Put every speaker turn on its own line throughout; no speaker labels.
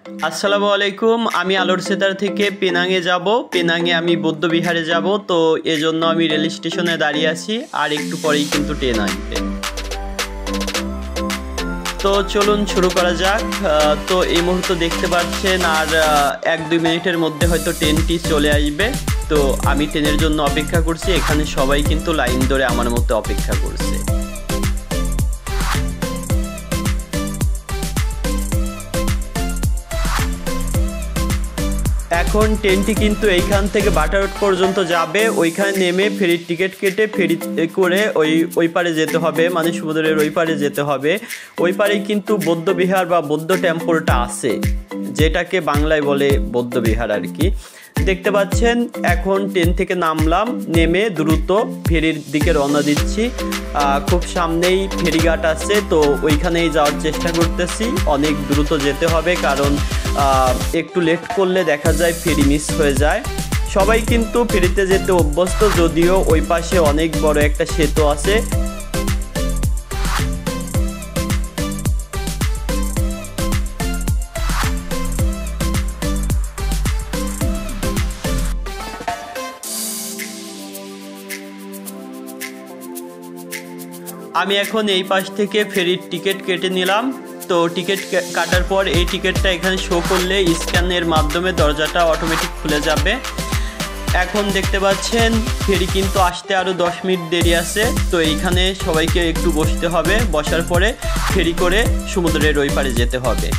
আসসালামু আলাইকুম। আমি আলোর সেতার থেকে পেনাংয়ে যাব। পেনাংয়ে আমি বৌদ্ধবিহারে যাব, তো এজন্য আমি রেল স্টেশনে দাঁড়িয়ে আছি। আর একটু পরেই কিন্তু ট্রেন আসবে। তো চলুন শুরু করা যাক। তো এই মুহূর্তে দেখতে পাচ্ছেন আর 1-2 মিনিটের মধ্যে হয়তো ট্রেনটি চলে আসবে। তো আমি ট্রেনের জন্য অপেক্ষা করছি। এখানে সবাই কিন্তু লাইন ধরে আমার মতো অপেক্ষা করছে। এখন ট্রেনটি কিন্তু এইখান থেকে বাটারোড পর্যন্ত যাবে। ওইখানে নেমে ফেরির টিকিট কেটে ফেরি করে ওই পারে যেতে হবে, মানে সমুদ্রের ওই পারে যেতে হবে। ওই পারেই কিন্তু বৌদ্ধবিহার বা বৌদ্ধ টেম্পলটা আছে, যেটাকে বাংলায় বলে বৌদ্ধবিহার আর কি। দেখতে পাচ্ছেন এখন ট্রেন থেকে নামলাম, নেমে দ্রুত ফেরির দিকে রওনা দিচ্ছি। খুব সামনেই ফেরিঘাট আছে, তো ওইখানেই যাওয়ার চেষ্টা করতেছি। অনেক দ্রুত যেতে হবে, কারণ একটু লেট করলে দেখা যায় ফেরি মিস হয়ে যায়। সবাই কিন্তু ফেরিতে যেতে অভ্যস্ত, যদিও ওই পাশে অনেক বড় একটা সেতু আছে। আমি এখন এই পাশ থেকে ফেরির টিকিট কেটে নিলাম। তো টিকিট কাটার পর এই টিকিটটা এখানে শো করলে স্ক্যানের মাধ্যমে দরজাটা অটোমেটিক খুলে যাবে। এখন দেখতে পাচ্ছেন ফেরি কিন্তু আসতে আরও 10 মিনিট দেরি আছে। তো এইখানে সবাইকে একটু বসতে হবে, বসার পরে ফেরি করে সমুদ্রের ওই পারে যেতে হবে।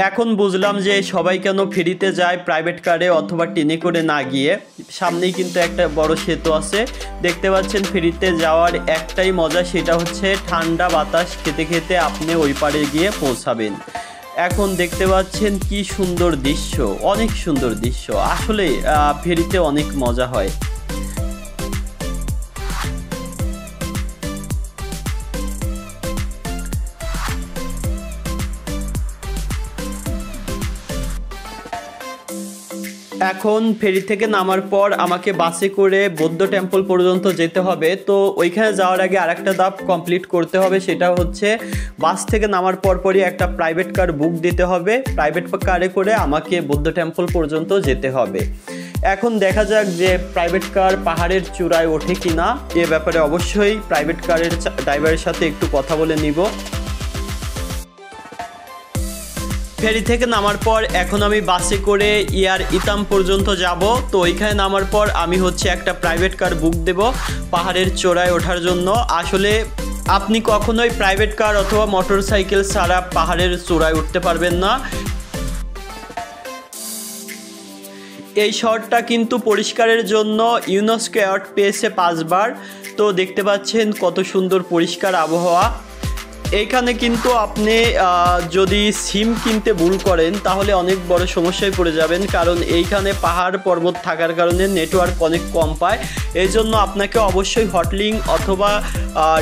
এখন বুঝলাম যে সবাই কেন ফেরিতে যায় প্রাইভেট কারে অথবা ট্রেনে করে না গিয়ে। সামনেই কিন্তু একটা বড় সেতু আছে। দেখতে পাচ্ছেন ফেরিতে যাওয়ার একটাই মজা, সেটা হচ্ছে ঠান্ডা বাতাস খেতে খেতে আপনি ওই পারে গিয়ে পৌঁছাবেন। এখন দেখতে পাচ্ছেন কি সুন্দর দৃশ্য, অনেক সুন্দর দৃশ্য। আসলে ফেরিতে অনেক মজা হয়। এখন ফেরি থেকে নামার পর আমাকে বাসে করে বৌদ্ধ টেম্পল পর্যন্ত যেতে হবে। তো ওইখানে যাওয়ার আগে আরেকটা ধাপ কমপ্লিট করতে হবে, সেটা হচ্ছে বাস থেকে নামার পরপরই একটা প্রাইভেট কার বুক দিতে হবে। প্রাইভেট কারে করে আমাকে বৌদ্ধ টেম্পল পর্যন্ত যেতে হবে। এখন দেখা যাক যে প্রাইভেট কার পাহাড়ের চূড়ায় ওঠে কিনা। এ ব্যাপারে অবশ্যই প্রাইভেট কারের ড্রাইভারের সাথে একটু কথা বলে নিব। ফেরি থেকে নামার পর এখন আমি বাসে করে ইয়ার ইতাম পর্যন্ত যাব। তো ওইখানে নামার পর আমি হচ্ছে একটা প্রাইভেট কার বুক দেব পাহাড়ের চূড়ায় ওঠার জন্য। আসলে আপনি কখনোই প্রাইভেট কার অথবা মোটর সাইকেল ছাড়া পাহাড়ের চূড়ায় উঠতে পারবেন না। এই শহরটা কিন্তু পরিষ্কারের জন্য ইউনেস্কো অ্যাওয়ার্ড পেয়েছে 5 বার। তো দেখতে পাচ্ছেন কত সুন্দর পরিষ্কার আবহাওয়া। এইখানে কিন্তু আপনি যদি সিম কিনতে ভুল করেন তাহলে অনেক বড় সমস্যায় পড়ে যাবেন, কারণ এইখানে পাহাড় পর্বত থাকার কারণে নেটওয়ার্ক অনেক কম পায়। এই জন্য আপনাকে অবশ্যই হটলিং অথবা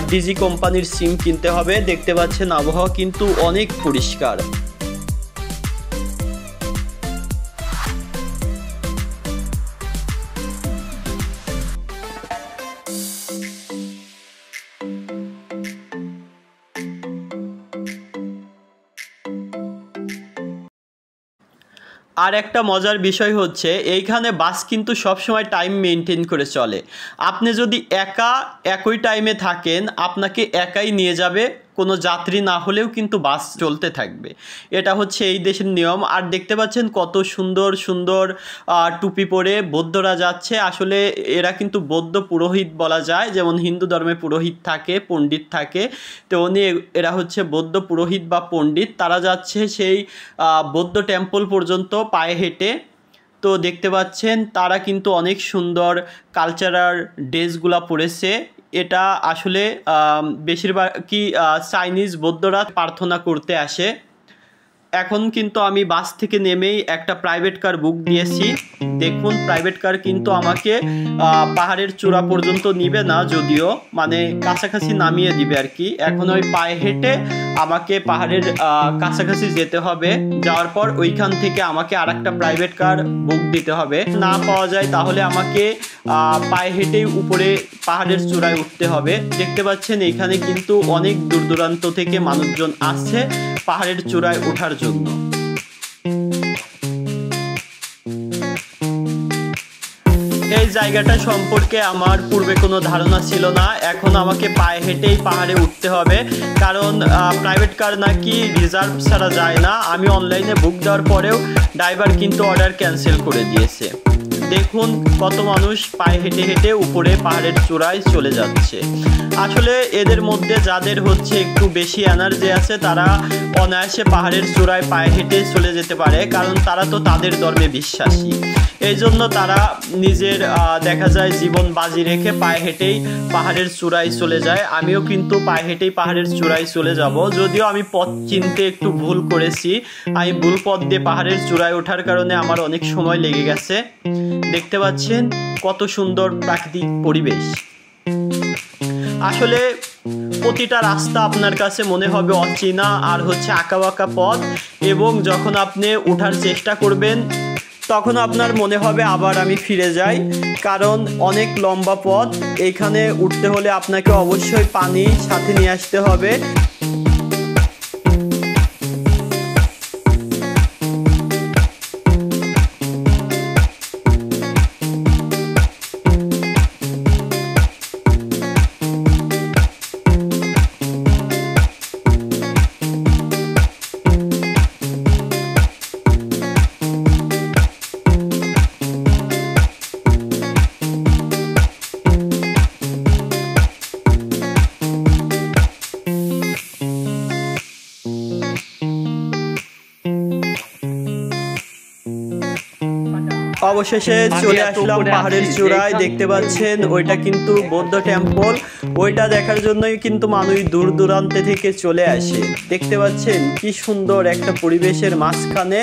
ডিজি কোম্পানির সিম কিনতে হবে। দেখতে পাচ্ছেন আবহাওয়া কিন্তু অনেক পরিষ্কার। আর একটা মজার বিষয় হচ্ছে এইখানে বাস কিন্তু সবসময় টাইম মেনটেন করে চলে। আপনি যদি একা একই টাইমে থাকেন, আপনাকে একাই নিয়ে যাবে, কোনো যাত্রী না হলেও কিন্তু বাস চলতে থাকবে। এটা হচ্ছে এই দেশের নিয়ম। আর দেখতে পাচ্ছেন কত সুন্দর সুন্দর টুপি পরে বৌদ্ধরা যাচ্ছে। আসলে এরা কিন্তু বৌদ্ধ পুরোহিত বলা যায়, যেমন হিন্দু ধর্মে পুরোহিত থাকে, পণ্ডিত থাকে। তো এরা হচ্ছে বৌদ্ধ পুরোহিত বা পণ্ডিত। তারা যাচ্ছে সেই বৌদ্ধ টেম্পল পর্যন্ত পায়ে হেঁটে। তো দেখতে পাচ্ছেন তারা কিন্তু অনেক সুন্দর কালচারাল ড্রেসগুলা পরেছে। এটা আসলে বেশিরভাগই চাইনিজ বৌদ্ধরা প্রার্থনা করতে আসে। এখন কিন্তু আমি বাস থেকে নেমেই একটা প্রাইভেট কার বুক দিয়েছি। দেখুন প্রাইভেট কার কিন্তু আমাকে পাহাড়ের চূড়া পর্যন্ত নিবে না, যদিও মানে কাছাকাছি নামিয়ে দিবে আর কি। এখন ওই পায়ে হেঁটে আমাকে পাহাড়ের কাছাকাছি যেতে হবে। যাওয়ার পর ওইখান থেকে আমাকে আর একটা প্রাইভেট কার বুক দিতে হবে। না পাওয়া যায় তাহলে আমাকে পায়ে হেঁটেই উপরে পাহাড়ের চূড়ায় উঠতে হবে। দেখতে পাচ্ছেন এখানে কিন্তু অনেক দূর দূরান্ত থেকে মানুষজন আসছে পাহাড়ের চূড়ায় ওঠার জন্য। এই জায়গাটা সম্পর্কে আমার পূর্বে কোনো ধারণা ছিল না। এখন আমাকে পায়ে হেঁটেই পাহাড়ে উঠতে হবে, কারণ প্রাইভেট কার নাকি রিজার্ভ ছাড়া যায় না। আমি অনলাইনে বুক দেওয়ার পরেও ড্রাইভার কিন্তু অর্ডার ক্যান্সেল করে দিয়েছে। দেখুন কত মানুষ পায়ে হেঁটে হেঁটে উপরে পাহাড়ের চূড়ায় চলে যাচ্ছে। আসলে এদের মধ্যে যাদের হচ্ছে একটু বেশি এনার্জি আছে তারা অনায়াসে পাহাড়ের চূড়ায় পায়ে হেঁটে চলে যেতে পারে, কারণ তারা তো তাদের ধর্মে বিশ্বাসী। এই জন্য তারা নিজের দেখা যায় জীবন বাজি রেখে পায়ে হেঁটেই পাহাড়ের চূড়ায় চলে যায়। আমিও কিন্তু পায়ে হেঁটেই পাহাড়ের চূড়ায় চলে যাব, যদিও আমি পথ চিনতে একটু ভুল করেছি। আমি ভুল পথ দিয়ে পাহাড়ের চূড়ায় ওঠার কারণে আমার অনেক সময় লেগে গেছে। দেখতে পাচ্ছেন কত সুন্দর প্রাকৃতিক পরিবেশ। আসলে প্রতিটা রাস্তা আপনার কাছে মনে হবে অচেনা আর হচ্ছে আঁকাবাঁকা পথ, এবং যখন আপনি ওঠার চেষ্টা করবেন তখন আপনার মনে হবে আবার আমি ফিরে যাই, কারণ অনেক লম্বা পথ। এইখানে উঠতে হলে আপনাকে অবশ্যই পানি সাথে নিয়ে আসতে হবে। অবশেষে চলে আসলাম পাহাড়ের চূড়ায়। দেখতে পাচ্ছেন ওইটা কিন্তু বৌদ্ধ টেম্পল। ওইটা দেখার জন্যই কিন্তু মানুষ দূর দূরান্তে থেকে চলে আসে। দেখতে পাচ্ছেন কি সুন্দর একটা পরিবেশের মাঝখানে,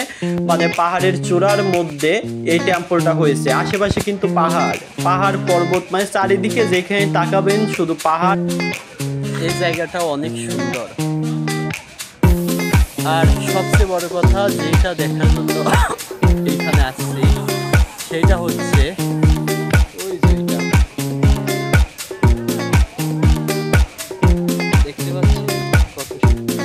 মানে পাহাড়ের চূড়ার মধ্যে এই টেম্পলটা হয়েছে। আশেপাশে কিন্তু পাহাড় পাহাড় পর্বত, মানে চারিদিকে যেখানে তাকাবেন শুধু পাহাড়। এই জায়গাটা অনেক সুন্দর। আর সবচেয়ে বড় কথা যেটা দেখার জন্য এইখানে আসছি সেইটা হচ্ছে ওই যেটা দেখতে পাচ্ছেন কত সুন্দর।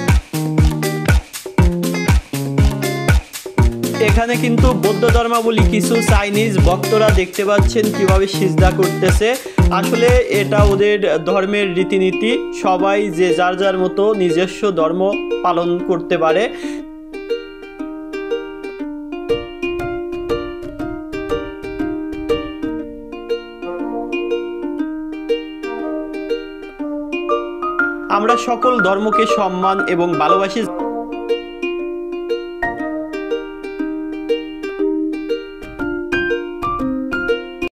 এখানে কিন্তু বৌদ্ধ ধর্মাবলী কিছু চাইনিজ ভক্তরা দেখতে পাচ্ছেন কিভাবে সিজদা করতেছে। আসলে এটা ওদের ধর্মের রীতিনীতি। সবাই যে যার যার মতো নিজস্ব ধর্ম পালন করতে পারে। আমরা সকল ধর্মকে সম্মান এবং ভালোবাসি।